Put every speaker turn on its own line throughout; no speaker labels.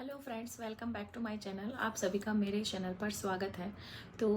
Hello friends, welcome back to my channel. आप सभी का मेरे चैनल पर स्वागत है। तो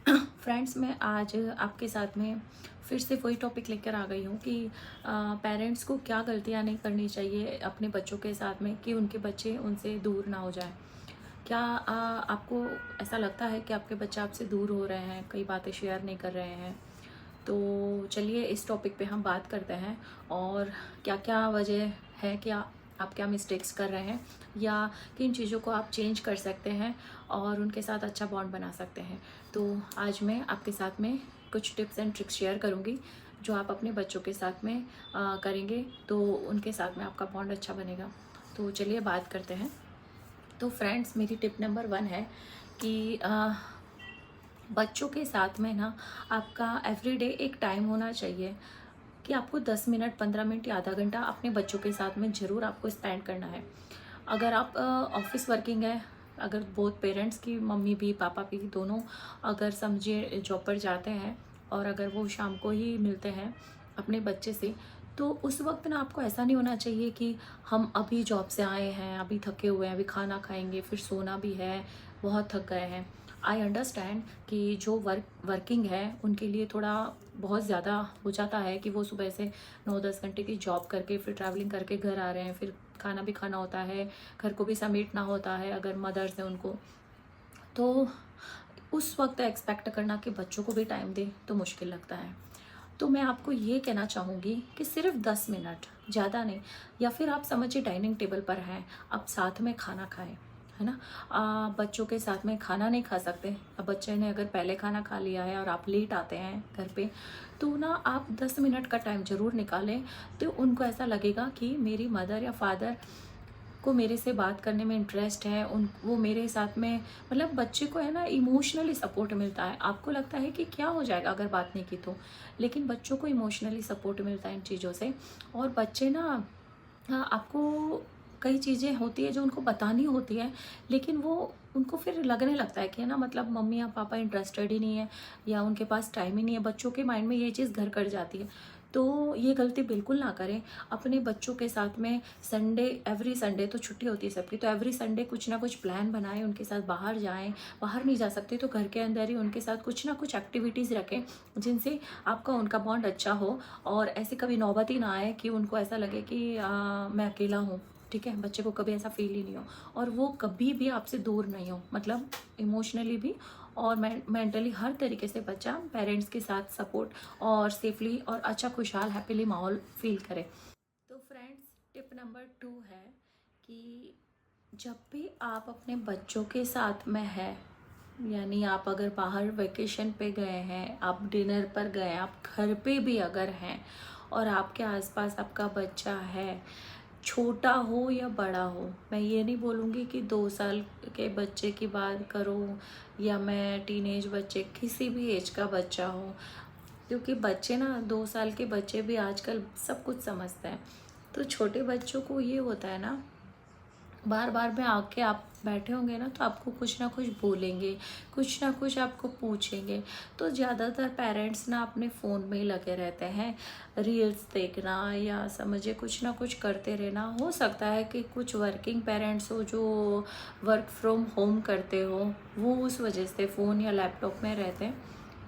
फ्रेंड्स, मैं आज आपके साथ में फिर से वही टॉपिक लेकर आ गई हूँ कि पेरेंट्स को क्या गलतियाँ नहीं करनी चाहिए अपने बच्चों के साथ में कि उनके बच्चे उनसे दूर ना हो जाए। क्या आपको ऐसा लगता है कि आपके बच्चे आपसे दूर हो रहे हैं, कई बातें शेयर नहीं कर रहे हैं? तो चलिए इस टॉपिक पे हम बात करते हैं और क्या क्या वजह है कि आप क्या मिस्टेक्स कर रहे हैं या किन चीज़ों को आप चेंज कर सकते हैं और उनके साथ अच्छा बॉन्ड बना सकते हैं। तो आज मैं आपके साथ में कुछ टिप्स एंड ट्रिक्स शेयर करूँगी जो आप अपने बच्चों के साथ में करेंगे तो उनके साथ में आपका बॉन्ड अच्छा बनेगा। तो चलिए बात करते हैं। तो फ्रेंड्स, मेरी टिप नंबर 1 है कि बच्चों के साथ में ना आपका एवरीडे एक टाइम होना चाहिए कि आपको 10 मिनट 15 मिनट या आधा घंटा अपने बच्चों के साथ में ज़रूर आपको स्पेंड करना है। अगर आप ऑफिस वर्किंग है, अगर बोथ पेरेंट्स की, मम्मी भी पापा भी दोनों अगर समझिए जॉब पर जाते हैं और अगर वो शाम को ही मिलते हैं अपने बच्चे से, तो उस वक्त ना आपको ऐसा नहीं होना चाहिए कि हम अभी जॉब से आए हैं, अभी थके हुए हैं, अभी खाना खाएंगे, फिर सोना भी है, बहुत थक गए हैं। आई अंडरस्टैंड कि जो वर्किंग है उनके लिए थोड़ा बहुत ज़्यादा हो जाता है कि वो सुबह से 9-10 घंटे की जॉब करके फिर ट्रैवलिंग करके घर आ रहे हैं, फिर खाना भी खाना होता है, घर को भी समेटना होता है अगर मदर्स हैं उनको। तो उस वक्त एक्सपेक्ट करना कि बच्चों को भी टाइम दे तो मुश्किल लगता है। तो मैं आपको ये कहना चाहूँगी कि सिर्फ 10 मिनट, ज़्यादा नहीं, या फिर आप समझिए डाइनिंग टेबल पर हैं, आप साथ में खाना खाएं, है ना। बच्चों के साथ में खाना नहीं खा सकते, अब बच्चे ने अगर पहले खाना खा लिया है और आप लेट आते हैं घर पे, तो ना आप 10 मिनट का टाइम ज़रूर निकालें। तो उनको ऐसा लगेगा कि मेरी मदर या फादर को मेरे से बात करने में इंटरेस्ट है, उन वो मेरे साथ में, मतलब बच्चे को है ना इमोशनली सपोर्ट मिलता है। आपको लगता है कि क्या हो जाएगा अगर बात नहीं की तो, लेकिन बच्चों को इमोशनली सपोर्ट मिलता है इन चीज़ों से। और बच्चे ना, हाँ, आपको कई चीज़ें होती है जो उनको बतानी होती है, लेकिन वो उनको फिर लगने लगता है कि है ना, मतलब मम्मी या पापा इंटरेस्टेड ही नहीं है या उनके पास टाइम ही नहीं है। बच्चों के माइंड में ये चीज़ घर कर जाती है। तो ये गलती बिल्कुल ना करें। अपने बच्चों के साथ में संडे, एवरी संडे तो छुट्टी होती है सबकी, तो एवरी संडे कुछ ना कुछ प्लान बनाएं, उनके साथ बाहर जाएं। बाहर नहीं जा सकते तो घर के अंदर ही उनके साथ कुछ ना कुछ एक्टिविटीज़ रखें जिनसे आपका उनका बॉन्ड अच्छा हो और ऐसे कभी नौबत ही ना आए कि उनको ऐसा लगे कि मैं अकेला हूँ। ठीक है, बच्चे को कभी ऐसा फील ही नहीं हो और वो कभी भी आपसे दूर नहीं हो, मतलब इमोशनली भी और मेंटली हर तरीके से बच्चा पेरेंट्स के साथ सपोर्ट और सेफली और अच्छा खुशहाल हैप्पीली माहौल फील करे। तो फ्रेंड्स, टिप नंबर 2 है कि जब भी आप अपने बच्चों के साथ में हैं, यानी आप अगर बाहर वेकेशन पे गए हैं, आप डिनर पर गए, आप घर पे भी अगर हैं और आपके आसपास आपका बच्चा है, छोटा हो या बड़ा हो, मैं ये नहीं बोलूँगी कि 2 साल के बच्चे की बात करो या मैं टीनेज बच्चे, किसी भी एज का बच्चा हो, क्योंकि बच्चे ना, 2 साल के बच्चे भी आजकल सब कुछ समझते हैं। तो छोटे बच्चों को ये होता है ना, बार बार में आके आप बैठे होंगे ना तो आपको कुछ ना कुछ बोलेंगे, कुछ ना कुछ आपको पूछेंगे। तो ज़्यादातर पेरेंट्स ना अपने फ़ोन में ही लगे रहते हैं, रील्स देखना या समझिए कुछ ना कुछ करते रहना। हो सकता है कि कुछ वर्किंग पेरेंट्स हो जो वर्क फ्रॉम होम करते हो, वो उस वजह से फ़ोन या लैपटॉप में रहते हैं।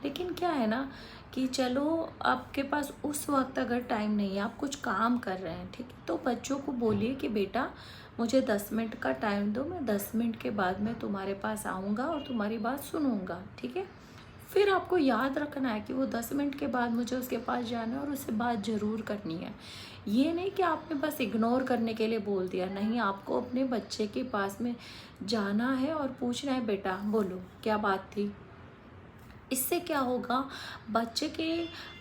लेकिन क्या है ना कि चलो, आपके पास उस वक्त अगर टाइम नहीं है, आप कुछ काम कर रहे हैं, ठीक है, तो बच्चों को बोलिए कि बेटा मुझे 10 मिनट का टाइम दो, मैं 10 मिनट के बाद में तुम्हारे पास आऊँगा और तुम्हारी बात सुनूंगा, ठीक है। फिर आपको याद रखना है कि वो 10 मिनट के बाद मुझे उसके पास जाना है और उससे बात ज़रूर करनी है। ये नहीं कि आपने बस इग्नोर करने के लिए बोल दिया, नहीं, आपको अपने बच्चे के पास में जाना है और पूछना है, बेटा बोलो क्या बात थी। इससे क्या होगा, बच्चे के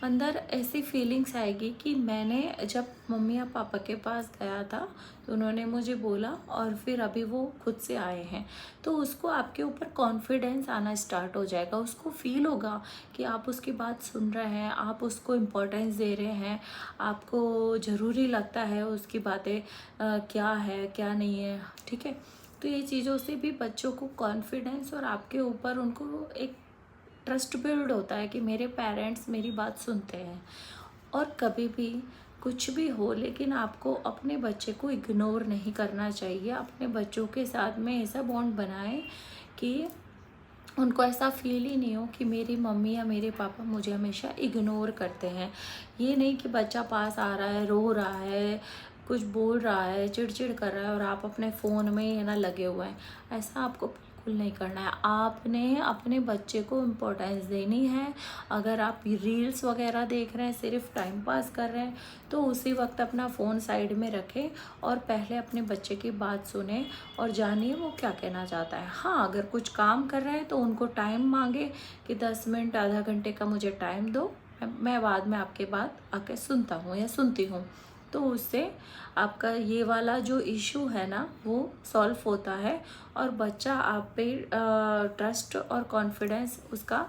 अंदर ऐसी फीलिंग्स आएगी कि मैंने जब मम्मी या पापा के पास गया था तो उन्होंने मुझे बोला और फिर अभी वो खुद से आए हैं। तो उसको आपके ऊपर कॉन्फिडेंस आना स्टार्ट हो जाएगा, उसको फील होगा कि आप उसकी बात सुन रहे हैं, आप उसको इम्पोर्टेंस दे रहे हैं, आपको ज़रूरी लगता है उसकी बातें क्या है क्या नहीं है, ठीक है। तो ये चीज़ों से भी बच्चों को कॉन्फिडेंस और आपके ऊपर उनको एक ट्रस्ट बिल्ड होता है कि मेरे पेरेंट्स मेरी बात सुनते हैं। और कभी भी कुछ भी हो, लेकिन आपको अपने बच्चे को इग्नोर नहीं करना चाहिए। अपने बच्चों के साथ में ऐसा बॉन्ड बनाएं कि उनको ऐसा फील ही नहीं हो कि मेरी मम्मी या मेरे पापा मुझे हमेशा इग्नोर करते हैं। ये नहीं कि बच्चा पास आ रहा है, रो रहा है, कुछ बोल रहा है, चिड़चिड़ कर रहा है और आप अपने फ़ोन में है ना लगे हुए हैं। ऐसा आपको बिल्कुल नहीं करना है। आपने अपने बच्चे को इम्पोर्टेंस देनी है। अगर आप रील्स वगैरह देख रहे हैं, सिर्फ टाइम पास कर रहे हैं, तो उसी वक्त अपना फ़ोन साइड में रखें और पहले अपने बच्चे की बात सुने और जानिए वो क्या कहना चाहता है। हाँ, अगर कुछ काम कर रहे हैं तो उनको टाइम मांगे कि 10 मिनट आधा घंटे का मुझे टाइम दो, मैं बाद में आपके बात आके सुनता हूँ या सुनती हूँ। तो उससे आपका ये वाला जो इशू है ना वो सॉल्व होता है और बच्चा आप पे ट्रस्ट और कॉन्फिडेंस उसका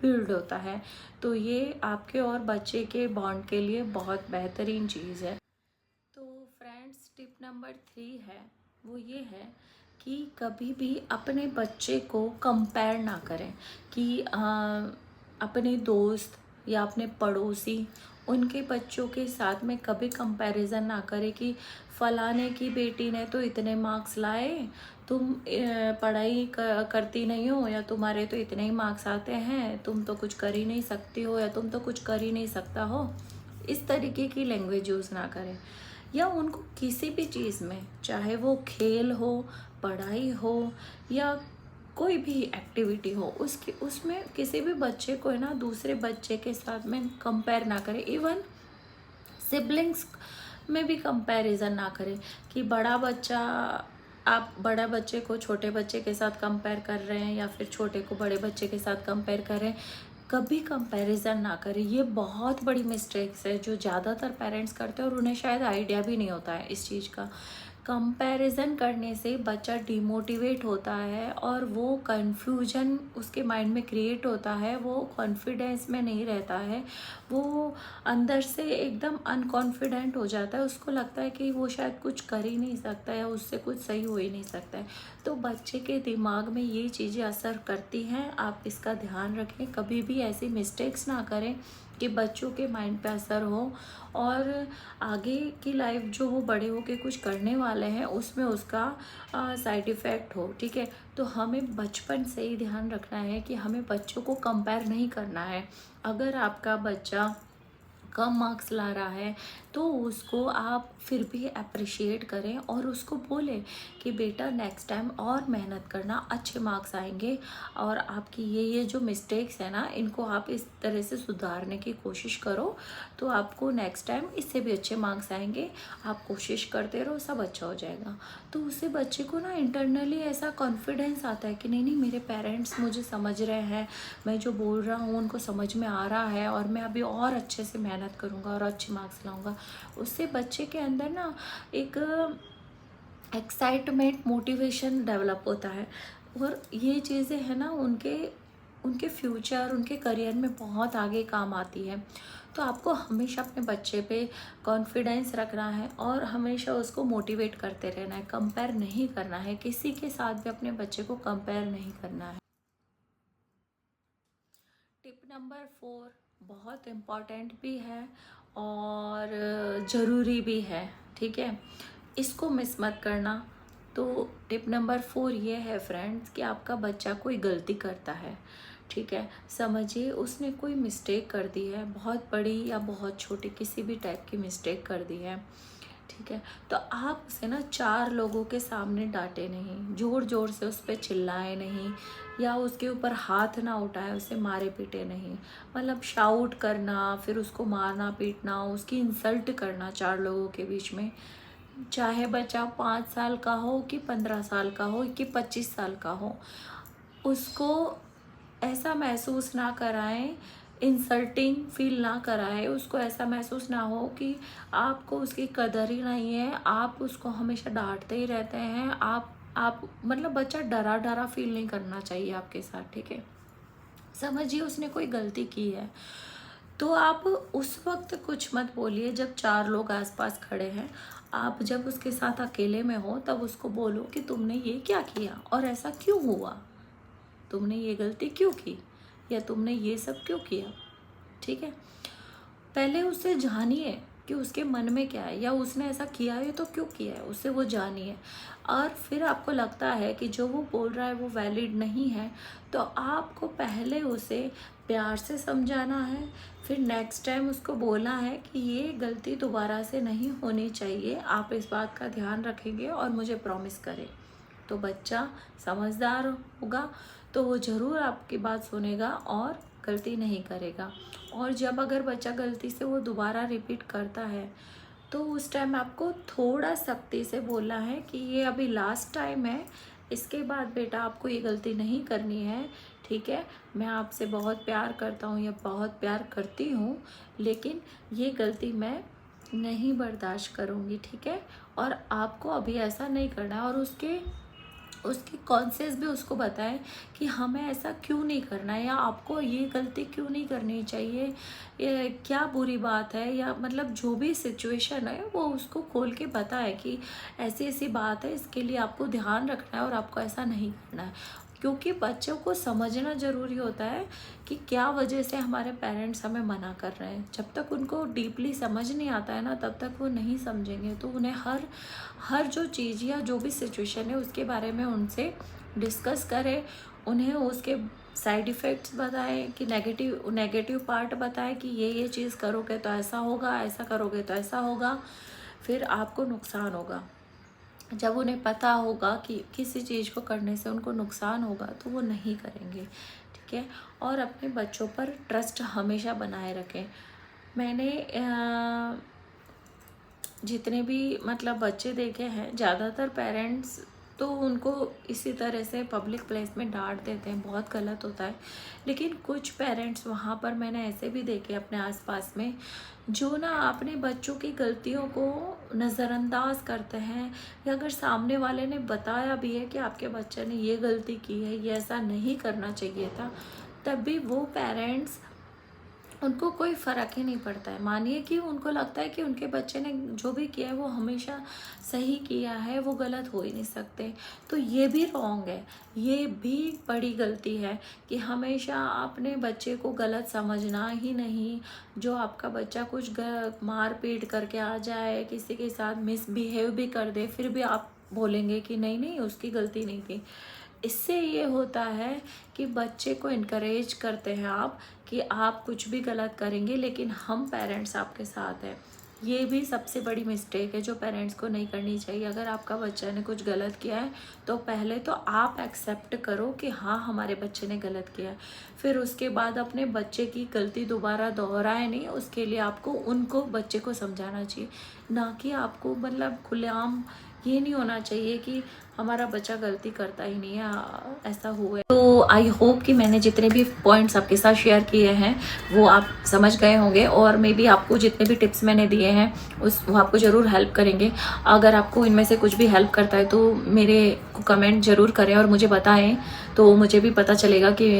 बिल्ड होता है। तो ये आपके और बच्चे के बॉन्ड के लिए बहुत बेहतरीन चीज़ है। तो फ्रेंड्स, टिप नंबर 3 है, वो ये है कि कभी भी अपने बच्चे को कंपेयर ना करें कि अपने दोस्त या अपने पड़ोसी उनके बच्चों के साथ में कभी कंपैरिजन ना करें कि फलाने की बेटी ने तो इतने मार्क्स लाए, तुम पढ़ाई करती नहीं हो, या तुम्हारे तो इतने ही मार्क्स आते हैं, तुम तो कुछ कर ही नहीं सकती हो, या तुम तो कुछ कर ही नहीं सकता हो। इस तरीके की लैंग्वेज यूज़ ना करें। या उनको किसी भी चीज़ में, चाहे वो खेल हो, पढ़ाई हो या कोई भी एक्टिविटी हो, उसकी उसमें किसी भी बच्चे को है ना दूसरे बच्चे के साथ में कंपेयर ना करें। इवन सिबलिंग्स में भी कंपैरिजन ना करें कि बड़ा बच्चा, आप बड़ा बच्चे को छोटे बच्चे के साथ कंपेयर कर रहे हैं या फिर छोटे को बड़े बच्चे के साथ कंपेयर कर रहे हैं। कभी कंपैरिजन ना करें। ये बहुत बड़ी मिस्टेक्स है जो ज़्यादातर पेरेंट्स करते हैं और उन्हें शायद आइडिया भी नहीं होता है इस चीज़ का। कंपैरिजन करने से बच्चा डिमोटिवेट होता है और वो कन्फ्यूजन उसके माइंड में क्रिएट होता है, वो कॉन्फिडेंस में नहीं रहता है, वो अंदर से एकदम अनकॉन्फिडेंट हो जाता है। उसको लगता है कि वो शायद कुछ कर ही नहीं सकता या उससे कुछ सही हो ही नहीं सकता है। तो बच्चे के दिमाग में ये चीज़ें असर करती हैं, आप इसका ध्यान रखें। कभी भी ऐसी मिस्टेक्स ना करें कि बच्चों के माइंड पे असर हो और आगे की लाइफ जो वो बड़े होके कुछ करने वाले हैं उसमें उसका साइड इफ़ेक्ट हो। ठीक है, तो हमें बचपन से ही ध्यान रखना है कि हमें बच्चों को कंपेयर नहीं करना है। अगर आपका बच्चा कम मार्क्स ला रहा है तो उसको आप फिर भी अप्रिशिएट करें और उसको बोलें कि बेटा नेक्स्ट टाइम और मेहनत करना, अच्छे मार्क्स आएंगे और आपकी ये जो मिस्टेक्स है ना इनको आप इस तरह से सुधारने की कोशिश करो तो आपको नेक्स्ट टाइम इससे भी अच्छे मार्क्स आएंगे। आप कोशिश करते रहो, सब अच्छा हो जाएगा। तो उससे बच्चे को ना इंटरनली ऐसा कॉन्फिडेंस आता है कि नहीं नहीं, मेरे पेरेंट्स मुझे समझ रहे हैं, मैं जो बोल रहा हूँ उनको समझ में आ रहा है और मैं अभी और अच्छे से मेहनत करूँगा और अच्छे मार्क्स लाऊंगा। उससे बच्चे के अंदर ना एक एक्साइटमेंट, मोटिवेशन डेवलप होता है और ये चीज़ें हैं ना उनके उनके फ्यूचर, उनके करियर में बहुत आगे काम आती है। तो आपको हमेशा अपने बच्चे पे कॉन्फिडेंस रखना है और हमेशा उसको मोटिवेट करते रहना है। कंपेयर नहीं करना है, किसी के साथ भी अपने बच्चे को कंपेयर नहीं करना है। टिप नंबर 4 बहुत इम्पॉर्टेंट भी है और ज़रूरी भी है। ठीक है, इसको मिस मत करना। तो टिप नंबर 4 ये है फ्रेंड्स कि आपका बच्चा कोई गलती करता है, ठीक है, समझिए उसने कोई मिस्टेक कर दी है, बहुत बड़ी या बहुत छोटी किसी भी टाइप की मिस्टेक कर दी है। ठीक है, तो आप उसे ना 4 लोगों के सामने डांटे नहीं, ज़ोर ज़ोर से उस पर चिल्लाए नहीं या उसके ऊपर हाथ ना उठाए, उसे मारे पीटे नहीं। मतलब शाउट करना, फिर उसको मारना पीटना, उसकी इंसल्ट करना 4 लोगों के बीच में, चाहे बच्चा 5 साल का हो कि 15 साल का हो कि 25 साल का हो, उसको ऐसा महसूस ना कराएं, इंसल्टिंग फील ना कराएं, उसको ऐसा महसूस ना हो कि आपको उसकी कदर ही नहीं है, आप उसको हमेशा डांटते ही रहते हैं। आप मतलब बच्चा डरा डरा फील नहीं करना चाहिए आपके साथ। ठीक है, समझिए उसने कोई गलती की है तो आप उस वक्त कुछ मत बोलिए जब 4 लोग आसपास खड़े हैं। आप जब उसके साथ अकेले में हो तब उसको बोलो कि तुमने ये क्या किया और ऐसा क्यों हुआ, तुमने ये गलती क्यों की या तुमने ये सब क्यों किया। ठीक है, पहले उससे जानिए कि उसके मन में क्या है, या उसने ऐसा किया है तो क्यों किया है, उससे वो जानिए। और फिर आपको लगता है कि जो वो बोल रहा है वो वैलिड नहीं है, तो आपको पहले उसे प्यार से समझाना है, फिर नेक्स्ट टाइम उसको बोलना है कि ये गलती दोबारा से नहीं होनी चाहिए, आप इस बात का ध्यान रखेंगे और मुझे प्रॉमिस करें। तो बच्चा समझदार होगा तो वो ज़रूर आपकी बात सुनेगा और गलती नहीं करेगा। और जब अगर बच्चा गलती से वो दोबारा रिपीट करता है तो उस टाइम आपको थोड़ा सख्ती से बोलना है कि ये अभी लास्ट टाइम है, इसके बाद बेटा आपको ये गलती नहीं करनी है, ठीक है। मैं आपसे बहुत प्यार करता हूँ या बहुत प्यार करती हूँ, लेकिन ये गलती मैं नहीं बर्दाश्त करूँगी, ठीक है। और आपको अभी ऐसा नहीं करना है, और उसकी कॉन्शियस भी उसको बताएं कि हमें ऐसा क्यों नहीं करना है, या आपको ये गलती क्यों नहीं करनी चाहिए, ये क्या बुरी बात है, या मतलब जो भी सिचुएशन है वो उसको खोल के बताए कि ऐसी ऐसी बात है, इसके लिए आपको ध्यान रखना है और आपको ऐसा नहीं करना है। क्योंकि बच्चों को समझना ज़रूरी होता है कि क्या वजह से हमारे पेरेंट्स हमें मना कर रहे हैं। जब तक उनको डीपली समझ नहीं आता है ना, तब तक वो नहीं समझेंगे। तो उन्हें हर जो चीज़ या जो भी सिचुएशन है उसके बारे में उनसे डिस्कस करें, उन्हें उसके साइड इफ़ेक्ट्स बताएं कि नेगेटिव पार्ट बताएं कि ये चीज़ करोगे तो ऐसा होगा, ऐसा करोगे तो ऐसा होगा, फिर आपको नुकसान होगा। जब उन्हें पता होगा कि किसी चीज़ को करने से उनको नुकसान होगा तो वो नहीं करेंगे, ठीक है। और अपने बच्चों पर ट्रस्ट हमेशा बनाए रखें। मैंने जितने भी मतलब बच्चे देखे हैं, ज़्यादातर पेरेंट्स तो उनको इसी तरह से पब्लिक प्लेस में डांट देते हैं, बहुत गलत होता है। लेकिन कुछ पेरेंट्स वहाँ पर मैंने ऐसे भी देखे अपने आसपास में, जो ना अपने बच्चों की गलतियों को नज़रअंदाज करते हैं, या अगर सामने वाले ने बताया भी है कि आपके बच्चे ने ये गलती की है, ये ऐसा नहीं करना चाहिए था, तब भी वो पेरेंट्स, उनको कोई फ़र्क ही नहीं पड़ता है। मानिए कि उनको लगता है कि उनके बच्चे ने जो भी किया है वो हमेशा सही किया है, वो गलत हो ही नहीं सकते। तो ये भी रॉन्ग है, ये भी बड़ी गलती है कि हमेशा अपने बच्चे को गलत समझना ही नहीं। जो आपका बच्चा कुछ मार पीट करके आ जाए, किसी के साथ मिसबिहेव भी कर दे, फिर भी आप बोलेंगे कि नहीं नहीं उसकी गलती नहीं थी। इससे ये होता है कि बच्चे को इनकरेज करते हैं आप कि आप कुछ भी गलत करेंगे लेकिन हम पेरेंट्स आपके साथ हैं। ये भी सबसे बड़ी मिस्टेक है जो पेरेंट्स को नहीं करनी चाहिए। अगर आपका बच्चा ने कुछ गलत किया है तो पहले तो आप एक्सेप्ट करो कि हाँ हमारे बच्चे ने गलत किया है, फिर उसके बाद अपने बच्चे की गलती दोबारा दोहराए नहीं, उसके लिए आपको उनको बच्चे को समझाना चाहिए, ना कि आपको मतलब खुलेआम ये नहीं होना चाहिए कि हमारा बच्चा गलती करता ही नहीं है, ऐसा हुआ है। तो आई होप कि मैंने जितने भी पॉइंट्स आपके साथ शेयर किए हैं वो आप समझ गए होंगे, और मे बी आपको जितने भी टिप्स मैंने दिए हैं वो आपको ज़रूर हेल्प करेंगे। अगर आपको इनमें से कुछ भी हेल्प करता है तो मेरे को कमेंट ज़रूर करें और मुझे बताएं, तो मुझे भी पता चलेगा कि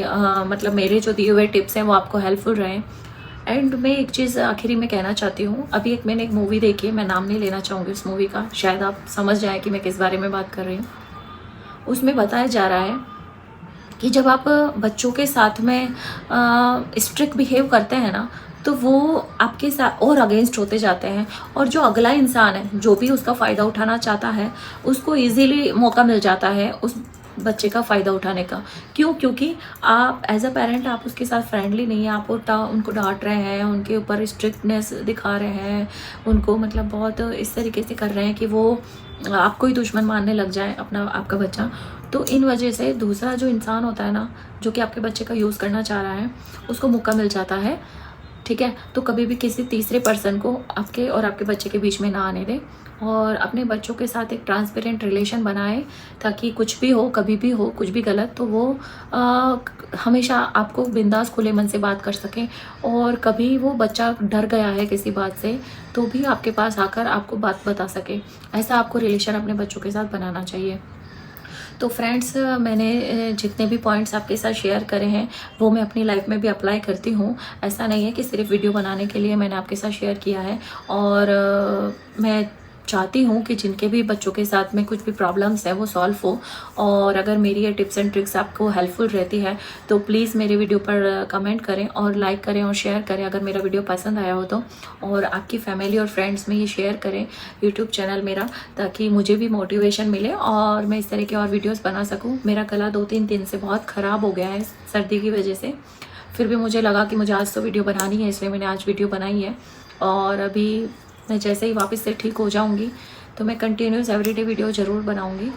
मतलब मेरे जो दिए हुए टिप्स हैं वो आपको हेल्पफुल रहें। एंड मैं एक चीज़ आखिरी में कहना चाहती हूँ, अभी मैंने एक मूवी देखी है, मैं नाम नहीं लेना चाहूँगी उस मूवी का, शायद आप समझ जाए कि मैं किस बारे में बात कर रही हूँ। उसमें बताया जा रहा है कि जब आप बच्चों के साथ में स्ट्रिक्ट बिहेव करते हैं ना, तो वो आपके साथ और अगेंस्ट होते जाते हैं, और जो अगला इंसान है जो भी उसका फ़ायदा उठाना चाहता है उसको ईजीली मौका मिल जाता है उस बच्चे का फ़ायदा उठाने का। क्यों? क्योंकि आप एज अ पेरेंट आप उसके साथ फ्रेंडली नहीं है, आप उनको डांट रहे हैं, उनके ऊपर स्ट्रिक्टनेस दिखा रहे हैं, उनको मतलब बहुत इस तरीके से कर रहे हैं कि वो आपको ही दुश्मन मानने लग जाए आपका बच्चा। तो इन वजह से दूसरा जो इंसान होता है ना, जो कि आपके बच्चे का यूज़ करना चाह रहा है, उसको मौका मिल जाता है, ठीक है। तो कभी भी किसी तीसरे पर्सन को आपके और आपके बच्चे के बीच में ना आने दें, और अपने बच्चों के साथ एक ट्रांसपेरेंट रिलेशन बनाएं, ताकि कुछ भी हो, कभी भी हो कुछ भी गलत, तो वो हमेशा आपको बिंदास खुले मन से बात कर सकें। और कभी वो बच्चा डर गया है किसी बात से तो भी आपके पास आकर आपको बात बता सके। ऐसा आपको रिलेशन अपने बच्चों के साथ बनाना चाहिए। तो फ्रेंड्स, मैंने जितने भी पॉइंट्स आपके साथ शेयर करे हैं वो मैं अपनी लाइफ में भी अप्लाई करती हूँ। ऐसा नहीं है कि सिर्फ वीडियो बनाने के लिए मैंने आपके साथ शेयर किया है। और मैं चाहती हूँ कि जिनके भी बच्चों के साथ में कुछ भी प्रॉब्लम्स है वो सॉल्व हो। और अगर मेरी ये टिप्स एंड ट्रिक्स आपको हेल्पफुल रहती है तो प्लीज़ मेरे वीडियो पर कमेंट करें और लाइक करें और शेयर करें अगर मेरा वीडियो पसंद आया हो तो। और आपकी फैमिली और फ्रेंड्स में ये शेयर करें यूट्यूब चैनल मेरा, ताकि मुझे भी मोटिवेशन मिले और मैं इस तरह के और वीडियोज़ बना सकूँ। मेरा गला 2-3 दिन से बहुत ख़राब हो गया है सर्दी की वजह से, फिर भी मुझे लगा कि मुझे आज तो वीडियो बनानी है, इसलिए मैंने आज वीडियो बनाई है। और अभी मैं जैसे ही वापस से ठीक हो जाऊंगी तो मैं कंटिन्यूस एवरीडे वीडियो ज़रूर बनाऊंगी।